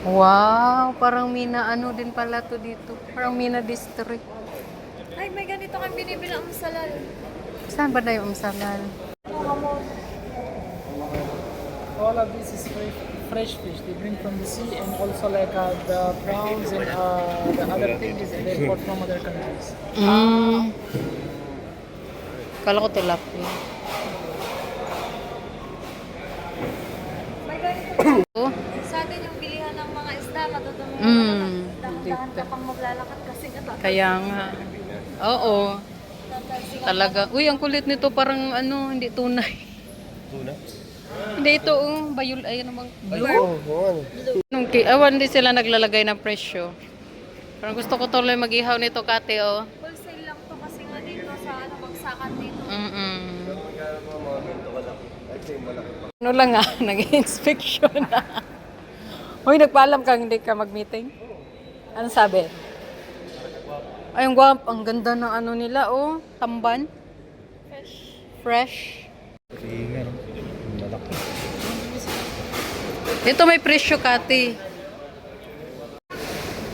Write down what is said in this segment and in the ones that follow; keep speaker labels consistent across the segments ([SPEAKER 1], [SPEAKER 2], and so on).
[SPEAKER 1] Wow, parang Mina ano din pala to dito. Parang Mina District.
[SPEAKER 2] Ay, may ganito kang binibili ang salal.
[SPEAKER 1] Saan ba na yung umsalan?
[SPEAKER 3] All of this is fresh fish. They bring from the sea, and also like the prawns and the other thing is they import from other countries.
[SPEAKER 1] Kala ko tilapia.
[SPEAKER 2] May ganito
[SPEAKER 1] Oh,
[SPEAKER 2] sa atin yung bilihan ng mga isda, matutumi mo
[SPEAKER 1] Mm,
[SPEAKER 2] naman. Dahan-dahan
[SPEAKER 1] dito.
[SPEAKER 2] ka pang maglalakad kasi nga
[SPEAKER 1] kaya nga. Oo, talaga. Uy, ang kulit nito parang ano, hindi tunay.
[SPEAKER 4] Tuna?
[SPEAKER 1] Hindi ito, bayul, ay namang blue.
[SPEAKER 4] Oo.
[SPEAKER 1] Awan din sila naglalagay ng presyo. Parang gusto ko tuloy mag-ihaw nito, Kate, oh.
[SPEAKER 2] wholesale lang to kasi nga dito sa ano, bagsakan dito.
[SPEAKER 1] Mm-mm. Ano lang ah, nag-inspection na. Hoy, nagpaalam ka, hindi ka mag-meeting? Ano sabi? Ay, ang ganda ng ano nila, oh. Tamban.
[SPEAKER 2] Fresh.
[SPEAKER 1] Fresh.
[SPEAKER 4] Ingay. Malaki.
[SPEAKER 1] Ito may presyo, Kati.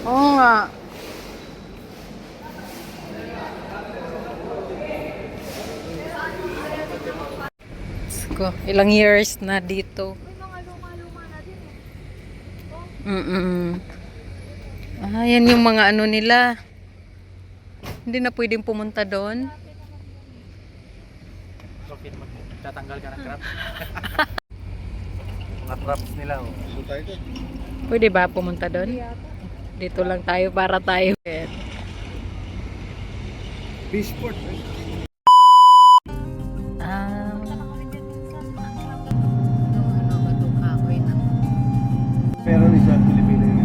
[SPEAKER 1] Oo nga. Ko, ilang years na dito.
[SPEAKER 2] May mga luma-luma na din eh.
[SPEAKER 1] Ah, yan yung mga ano nila. Hindi na pwedeng pumunta doon.
[SPEAKER 3] Profit mo. Tatanggal ka ng crab.
[SPEAKER 4] Mga traps nila. Oh. So tayo doon.
[SPEAKER 1] Pwede ba pumunta doon? Dito lang tayo para tayo.
[SPEAKER 4] Fishport.
[SPEAKER 1] Ah,
[SPEAKER 2] Punta na kami dyan minsan.
[SPEAKER 1] ano ba itong kahoy na?
[SPEAKER 4] Pero ni sa Pilipino yun.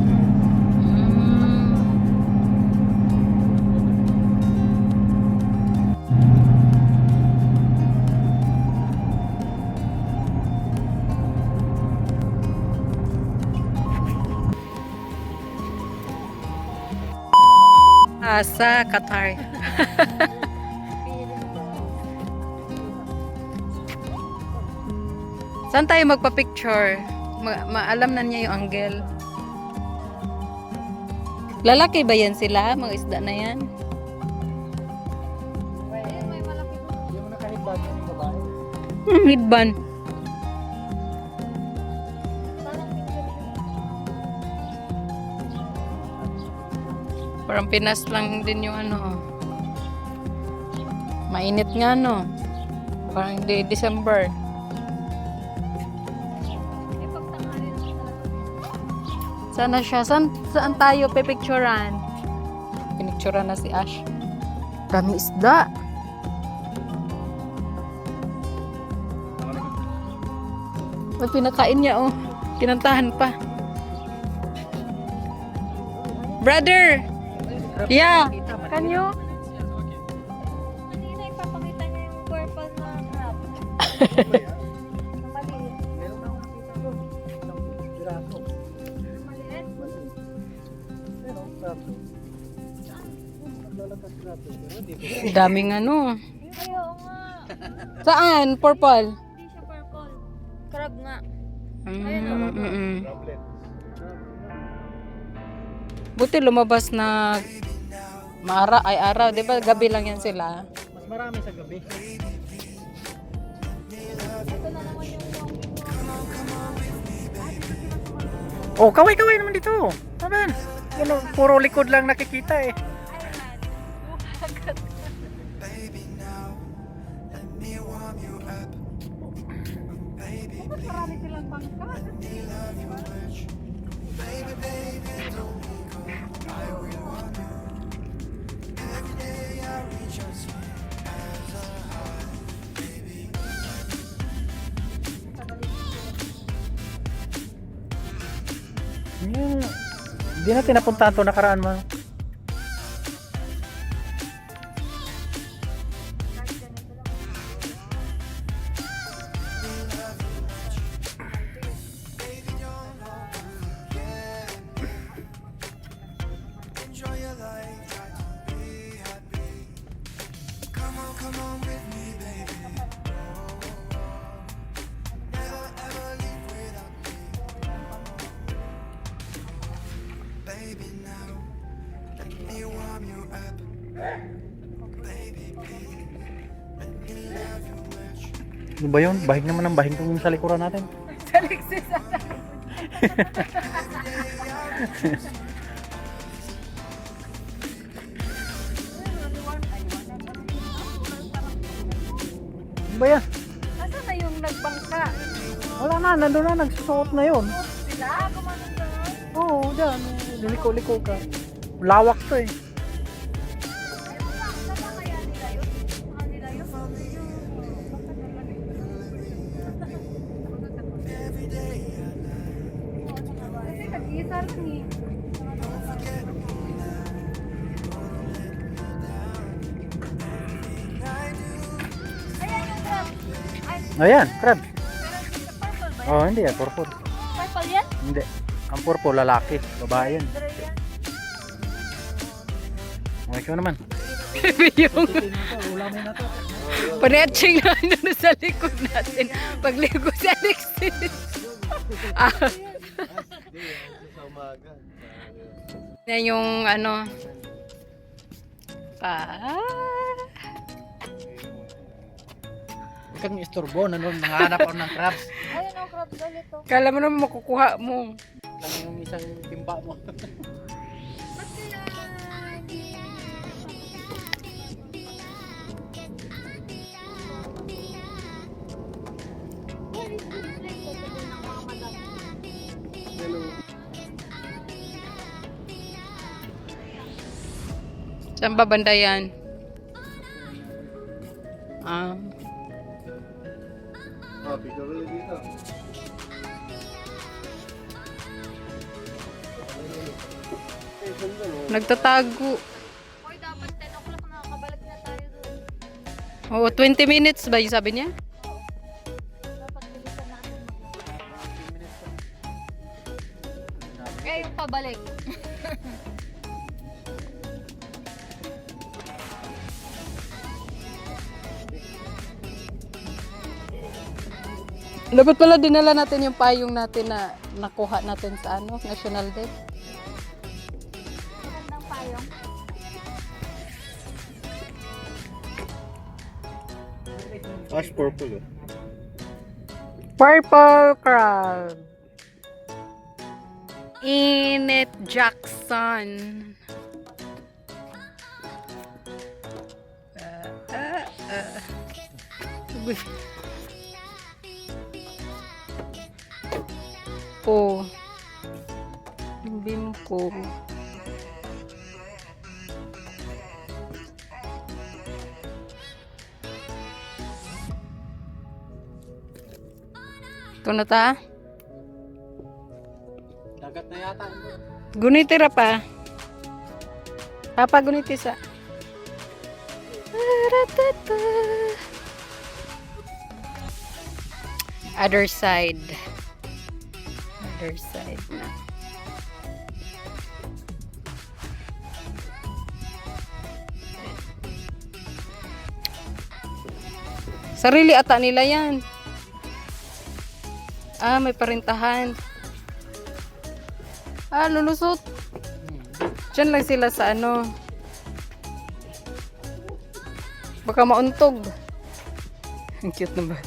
[SPEAKER 1] Sa Qatar. Saan tayo magpa-picture? Maalam na niya yung angle. Lalaki ba yan sila? Mga isda na yan?
[SPEAKER 2] Ayun, may malaki doon.
[SPEAKER 3] Yung nakahibad yung babae.
[SPEAKER 1] Hidban.
[SPEAKER 2] Parang pinili
[SPEAKER 1] Parang Pinas lang din yung ano. Oh. Mainit nga no. Parang December.
[SPEAKER 2] may pagtanghali na talaga.
[SPEAKER 1] Sana siya? Saan tayo pipicturan? Pinicturan na si Ash. Dami isda. May pinakain niya oh. Kinantahan pa. Brother! Yeah! Can you?
[SPEAKER 2] Kanina ipapakita niya yung purple na crab. Na maliit.
[SPEAKER 3] Meron na akong nakita doon. Isang piraso.
[SPEAKER 2] Maliit?
[SPEAKER 3] Pero crab. Naglalakas crab. Pero hindi ko.
[SPEAKER 1] Daming ano.
[SPEAKER 2] Yung ayaw nga.
[SPEAKER 1] Saan? Purple?
[SPEAKER 2] Hindi siya purple. Crab nga.
[SPEAKER 4] Problem.
[SPEAKER 1] Buti lumabas na araw, 'di ba? Gabi lang yan sila.
[SPEAKER 3] Mas marami sa gabi.
[SPEAKER 2] Ito na naman yung
[SPEAKER 3] Oh, kaway-kaway naman dito. Taban. Ano, puro likod lang nakikita eh.
[SPEAKER 2] Bakit marami silang bangka?
[SPEAKER 3] Hindi natin napuntahan to nakaraan mo.
[SPEAKER 5] Ano ba yun? Bahing naman ang bahing kung sa likuran natin.
[SPEAKER 1] Sa Lexus.
[SPEAKER 5] Ano ba yan?
[SPEAKER 1] Nasaan na yung nagbangka?
[SPEAKER 5] Wala na, nandun na, nagsusuot na yun.
[SPEAKER 1] Sila? Kumanon ka?
[SPEAKER 5] Oo, dyan. Liko-liko ka. Lawak to eh.
[SPEAKER 1] Kasi nag-isa lang eh.
[SPEAKER 2] Ayan yung crab. Ay,
[SPEAKER 5] Ayan, crab.
[SPEAKER 2] purple ba?
[SPEAKER 5] Oh, hindi yan, purple.
[SPEAKER 2] Purple yan?
[SPEAKER 5] Hindi. Ang purple, lalaki. Babae yan.
[SPEAKER 2] Pero yan.
[SPEAKER 5] Okay, ikaw naman.
[SPEAKER 1] yung
[SPEAKER 3] Ulamin na to.
[SPEAKER 1] panetching na ano na sa likod natin. Pagligo sa Alexis. Ah.
[SPEAKER 4] Sa umaga.
[SPEAKER 1] Yan yung ano. Ah.
[SPEAKER 5] Huwag kang istorbo. Nanganap ako ng crabs.
[SPEAKER 2] Ayan ang crab ulit oh.
[SPEAKER 1] Kala mo naman makukuha mo.
[SPEAKER 5] Lang yung isang timba mo.
[SPEAKER 2] Ba't kaya? Where is this place? Sabi ng mga madam.
[SPEAKER 1] Saan ba banda yan? Ah.
[SPEAKER 4] Ah, picture ulit dito.
[SPEAKER 1] Nagtatago.
[SPEAKER 2] Hoy, dapat 10 o'clock nakakabalik na tayo doon.
[SPEAKER 1] Oo, 20 minutes ba yung sabi niya?
[SPEAKER 2] Dapat bilisan natin. Eh, yung pabalik.
[SPEAKER 1] Dapat pala dinala natin yung payong natin na nakuha natin sa ano, National Day.
[SPEAKER 2] Magandang payong.
[SPEAKER 4] Ash purple oh.
[SPEAKER 1] Purple crab. Init Jackson. Po. Bimpo. Ito na ta?
[SPEAKER 5] Dagat na yata.
[SPEAKER 1] Gunitira pa. Papa guniti sa. Other side. Other side na. Sarili ata nila yan. Ah, may parintahan. Ah, lulusot. Diyan lang sila sa ano. Baka mauntog. Ang cute naman.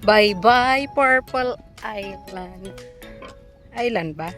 [SPEAKER 1] Bye-bye, Purple Island. Island ba?